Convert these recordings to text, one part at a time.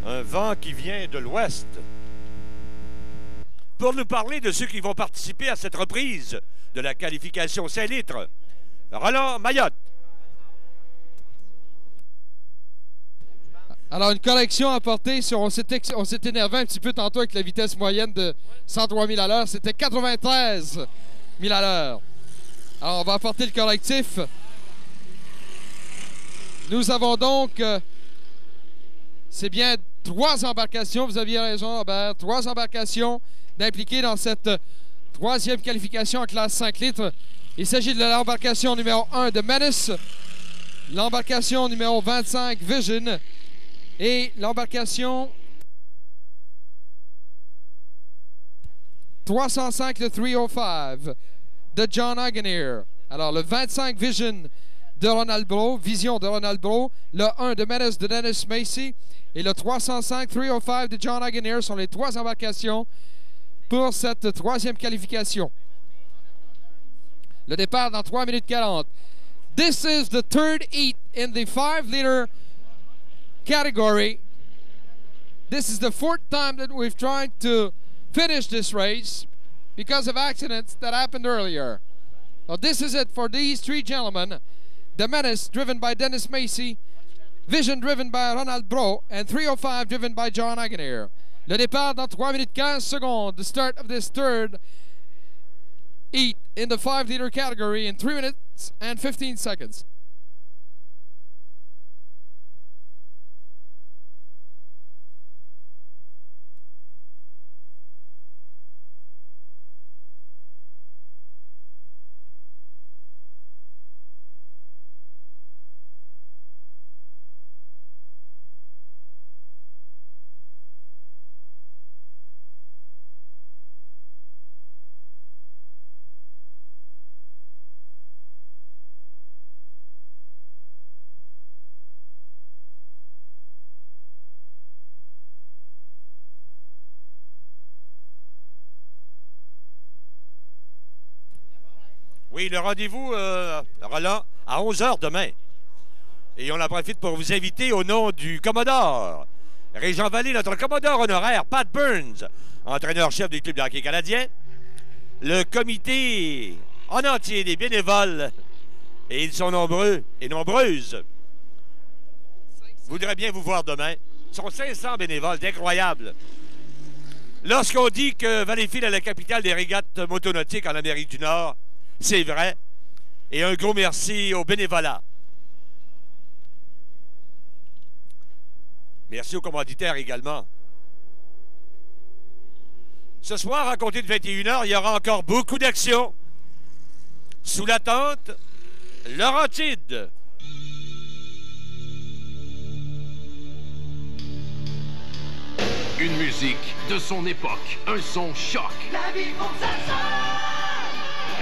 Un vent qui vient de l'ouest. Pour nous parler de ceux qui vont participer à cette reprise de la qualification 5 litres, Roland Mayotte. Alors, une correction à apporter sur. On s'est énervé un petit peu tantôt avec la vitesse moyenne de 103 000 à l'heure. C'était 93 000 à l'heure. Alors, on va apporter le correctif. Nous avons donc, c'est bien 3 embarcations. Vous aviez raison, Robert. 3 embarcations d'impliquées dans cette 3e qualification en classe 5 litres. Il s'agit de l'embarcation numéro 1 de Menace, l'embarcation numéro 25 Vision et l'embarcation 305 de 305 de John Hageneer. Alors le 25 Vision de Ronald Bro, Vision de Ronald Bro, le 1 de Menace de Dennis Macy et le 305 305 de John Hageneer sont les 3 embarcations pour cette 3e qualification. Le départ dans 3 minutes 40. This is the 3rd heat in the 5-liter category. This is the 4th time that we've tried to finish this race because of accidents that happened earlier. So this is it for these 3 gentlemen. The Menace, driven by Dennis Macy, Vision, driven by Ronald Bro, and 305, driven by John Hageneer. Le départ dans 3 minutes 15 secondes. The start of this 3rd heat in the 5-liter category in 3 minutes and 15 seconds. Oui, le rendez-vous, Roland, à 11 h demain. Et on en profite pour vous inviter au nom du Commodore Régent Vallée, notre Commodore honoraire, Pat Burns, entraîneur-chef du club de hockey canadien, le comité en entier des bénévoles, et ils sont nombreux et nombreuses, voudraient bien vous voir demain. Ils sont 500 bénévoles, c'est incroyable. Lorsqu'on dit que Valleyfield est la capitale des régates motonautiques en Amérique du Nord, c'est vrai. Et un gros merci au bénévolat. Merci aux commanditaires également. Ce soir, à compter de 21 h, il y aura encore beaucoup d'actions. Sous la tente, Laurentide. Une musique de son époque, un son choc. La vie pour sa sœur.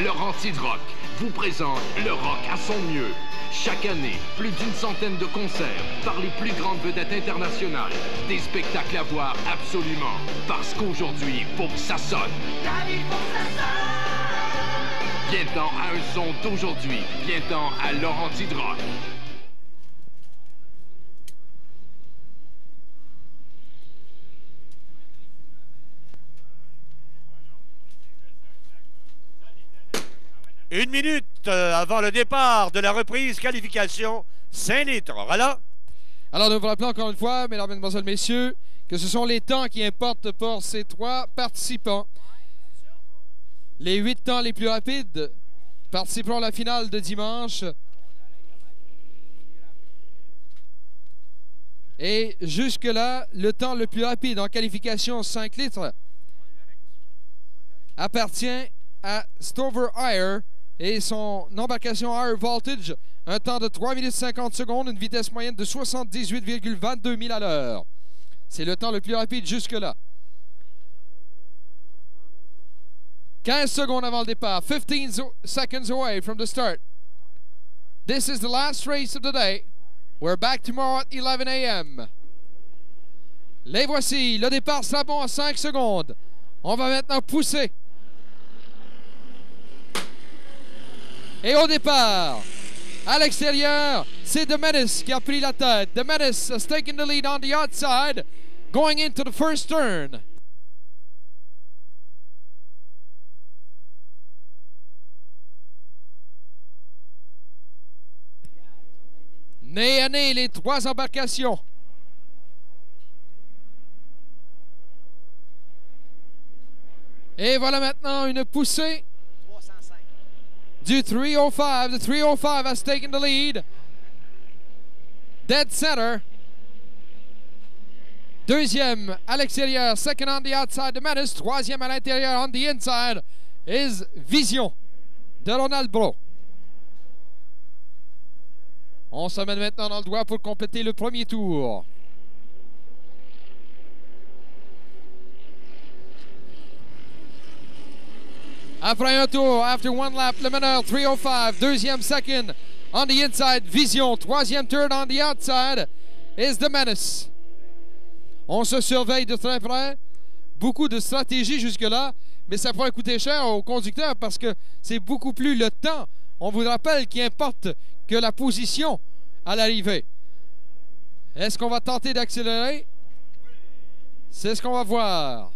Laurentide Rock vous présente le rock à son mieux. Chaque année, plus d'une centaine de concerts par les plus grandes vedettes internationales. Des spectacles à voir absolument. Parce qu'aujourd'hui, faut que ça sonne. La vie pour sa sœur. Viens-t'en à un son d'aujourd'hui. Viens-t'en à Laurentide Rock. Une minute avant le départ de la reprise qualification 5 litres. Roland? Alors, nous vous rappelons encore une fois, mesdames, mesdemoiselles, messieurs, que ce sont les temps qui importent pour ces 3 participants. Les 8 temps les plus rapides participeront à la finale de dimanche. Et jusque-là, le temps le plus rapide en qualification 5 litres appartient à Stover Hire et son embarcation Higher Voltage, un temps de 3 minutes 50 secondes, une vitesse moyenne de 78,22 000 à l'heure. C'est le temps le plus rapide jusque-là. 15 secondes avant le départ, 15 seconds away from the start. This is the last race of the day. We're back tomorrow at 11 a.m. Les voici, le départ sera bon à 5 secondes. On va maintenant pousser. Et au départ, à l'extérieur, c'est The Menace qui a pris la tête. The Menace has taken the lead on the outside. going into the first turn. Nez à nez, les trois embarcations. Et voilà maintenant une poussée du 305. The 305 has taken the lead. Dead center. Deuxième à l'extérieur. Second on the outside de Menace. Troisième à l'intérieur on the inside is Vision de Ronald Brault. On se met maintenant dans le doigt pour compléter le premier tour. Après un tour, after one lap, le meneur 305, deuxième second on the inside, Vision, troisième third on the outside is the Menace. On se surveille de très près, beaucoup de stratégie jusque-là, mais ça pourrait coûter cher aux conducteurs parce que c'est beaucoup plus le temps, on vous rappelle, qui importe que la position à l'arrivée. Est-ce qu'on va tenter d'accélérer? C'est ce qu'on va voir.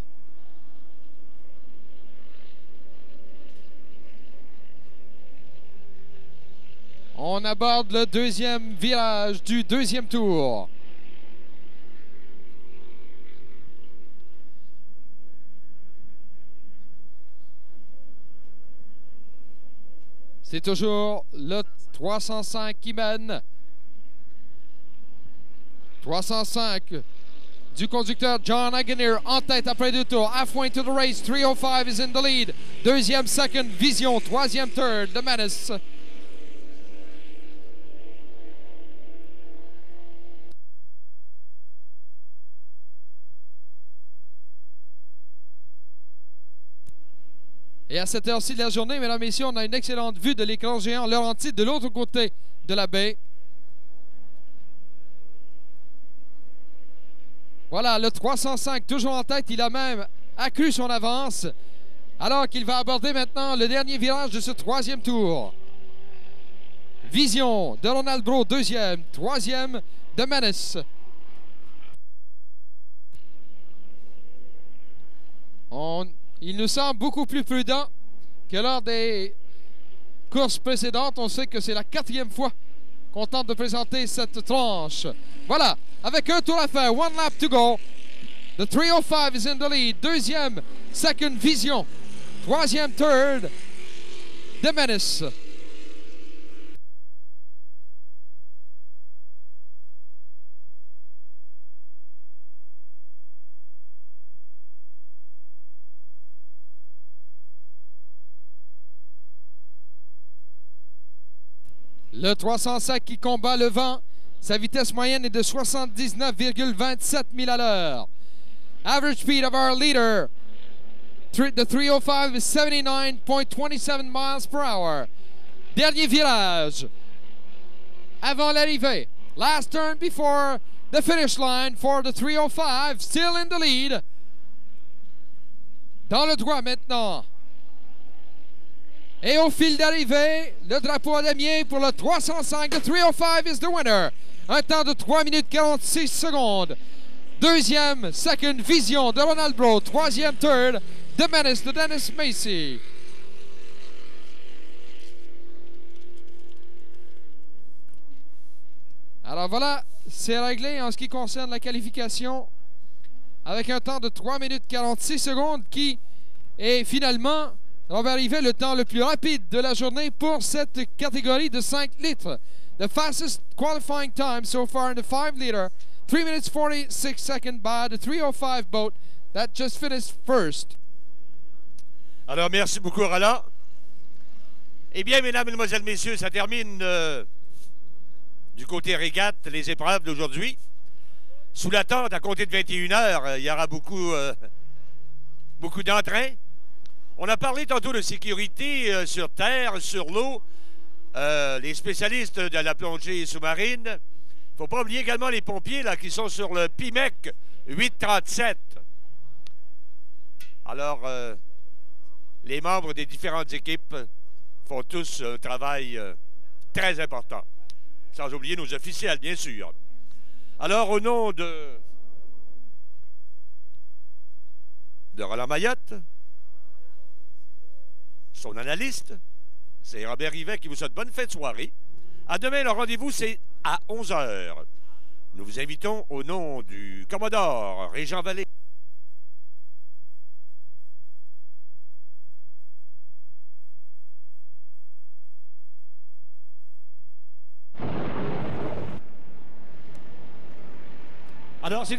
On aborde le deuxième virage du deuxième tour. C'est toujours le 305 qui mène. 305 du conducteur John Aganeer en tête après deux tours. Halfway to the race, 305 is in the lead. Deuxième, second, Vision. Troisième, third, the Menace. Et à cette heure-ci de la journée, mesdames et messieurs, on a une excellente vue de l'écran géant Laurentides de l'autre côté de la baie. Voilà, le 305 toujours en tête. Il a même accru son avance alors qu'il va aborder maintenant le dernier virage de ce troisième tour. Vision de Ronald Brault, deuxième. Troisième, de Menace. Il nous semble beaucoup plus prudent que lors des courses précédentes. On sait que c'est la quatrième fois qu'on tente de présenter cette tranche. Voilà, avec un tour à faire, one lap to go. The 305 is in the lead. Deuxième, second, Vision. Troisième, third, the Menace. Le 305 qui combat le vent. Sa vitesse moyenne est de 79,27 milles à l'heure. Average speed of our leader, the 305, is 79.27 miles per hour. Dernier virage. Avant l'arrivée. Last turn before the finish line for the 305. Still in the lead. Dans le droit maintenant. Et au fil d'arrivée, le drapeau à damier pour le 305. The 305 is the winner. Un temps de 3 minutes 46 secondes. Deuxième, second, Vision de Ronald Brault. Troisième, third, The Menace de Dennis Macy. Alors voilà, c'est réglé en ce qui concerne la qualification avec un temps de 3 minutes 46 secondes qui est finalement, on va arriver le temps le plus rapide de la journée pour cette catégorie de 5 litres. The fastest qualifying time so far in the 5 liter, 3 minutes 46 seconds by the 305 boat that just finished first. Alors, merci beaucoup, Roland. Eh bien, mesdames, mesdemoiselles, messieurs, ça termine du côté régate les épreuves d'aujourd'hui. Sous la tente, à compter de 21 h, il y aura beaucoup d'entrain. On a parlé tantôt de sécurité sur terre, sur l'eau. Les spécialistes de la plongée sous-marine. Il ne faut pas oublier également les pompiers là, qui sont sur le PIMEC 837. Alors, les membres des différentes équipes font tous un travail très important. Sans oublier nos officiels, bien sûr. Alors, au nom de de Roland Mayotte. Son analyste, c'est Robert Rivet qui vous souhaite bonne fin de soirée. À demain, le rendez-vous, c'est à 11h. Nous vous invitons au nom du Commodore Régent Vallée. Alors, c'est